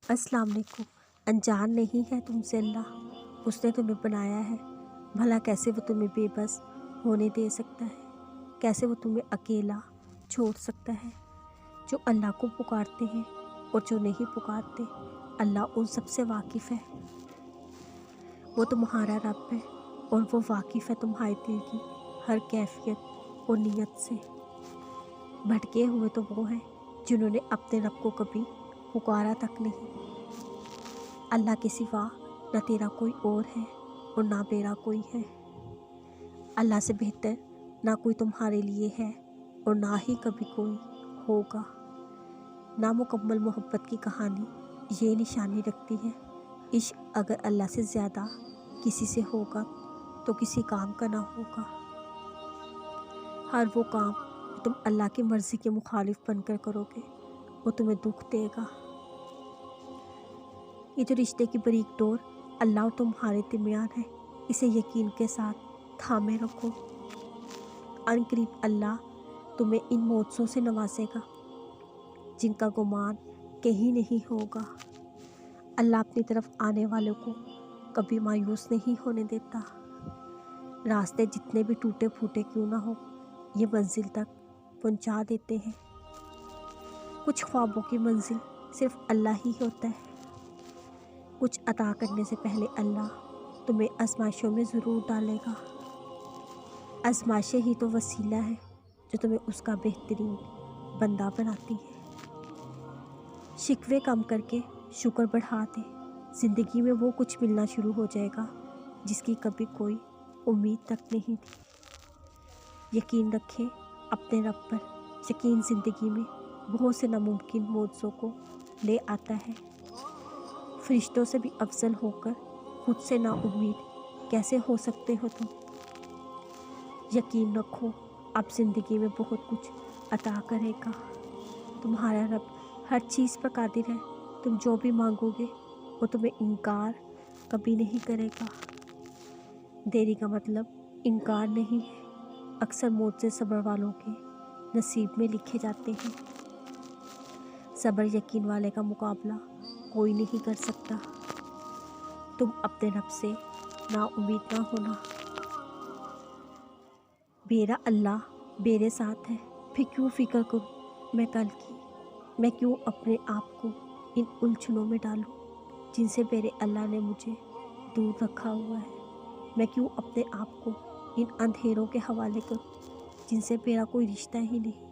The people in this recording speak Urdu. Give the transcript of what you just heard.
السلام علیکم۔ انجان نہیں ہے تم سے اللہ، اس نے تمہیں بنایا ہے، بھلا کیسے وہ تمہیں بے بس ہونے دے سکتا ہے، کیسے وہ تمہیں اکیلا چھوڑ سکتا ہے۔ جو اللہ کو پکارتے ہیں اور جو نہیں پکارتے، اللہ ان سب سے واقف ہے۔ وہ تمہارا رب ہے اور وہ واقف ہے تمہارے دل کی ہر کیفیت اور نیت سے۔ بھٹکے ہوئے تو وہ ہیں جنہوں نے اپنے رب کو کبھی پکارا تک نہیں۔ اللہ کے سوا نہ تیرا کوئی اور ہے اور نہ میرا کوئی ہے۔ اللہ سے بہتر نہ کوئی تمہارے لیے ہے اور نہ ہی کبھی کوئی ہوگا۔ نامکمل محبت کی کہانی یہ نشانی رکھتی ہے، عشق اگر اللہ سے زیادہ کسی سے ہوگا تو کسی کام کا نہ ہوگا۔ ہر وہ کام جو تم اللہ کی مرضی کے مخالف بن کر کرو گے وہ تمہیں دکھ دے گا۔ یہ جو رشتے کی باریک ڈور اللہ اور تمہارے درمیان ہے، اسے یقین کے ساتھ تھامے رکھو۔ ان قریب اللہ تمہیں ان معجزوں سے نوازے گا جن کا گمان کہیں نہیں ہوگا۔ اللہ اپنی طرف آنے والوں کو کبھی مایوس نہیں ہونے دیتا۔ راستے جتنے بھی ٹوٹے پھوٹے کیوں نہ ہو، یہ منزل تک پہنچا دیتے ہیں۔ کچھ خوابوں کی منزل صرف اللہ ہی ہوتا ہے۔ کچھ عطا کرنے سے پہلے اللہ تمہیں آزمائشوں میں ضرور ڈالے گا۔ آزمائشیں ہی تو وسیلہ ہے جو تمہیں اس کا بہترین بندہ بناتی ہے۔ شکوے کم کر کے شکر بڑھا دے، زندگی میں وہ کچھ ملنا شروع ہو جائے گا جس کی کبھی کوئی امید تک نہیں تھی۔ یقین رکھیں اپنے رب پر، یقین زندگی میں بہت سے ناممکن معجزوں کو لے آتا ہے۔ فرشتوں سے بھی افضل ہو کر خود سے نا امید کیسے ہو سکتے ہو تم؟ یقین رکھو اب زندگی میں بہت کچھ عطا کرے گا۔ تمہارا رب ہر چیز پر قادر ہے، تم جو بھی مانگو گے وہ تمہیں انکار کبھی نہیں کرے گا۔ دیری کا مطلب انکار نہیں ہے۔ اکثر معجزے صبر والوں کے نصیب میں لکھے جاتے ہیں۔ صبر یقین والے کا مقابلہ کوئی نہیں کر سکتا۔ تم اپنے رب سے نا امید نہ ہونا۔ میرا اللہ میرے ساتھ ہے، پھر کیوں فکر کروں میں کل کی؟ میں کیوں اپنے آپ کو ان الجھنوں میں ڈالوں جن سے میرے اللہ نے مجھے دور رکھا ہوا ہے؟ میں کیوں اپنے آپ کو ان اندھیروں کے حوالے کروں جن سے میرا کوئی رشتہ ہی نہیں؟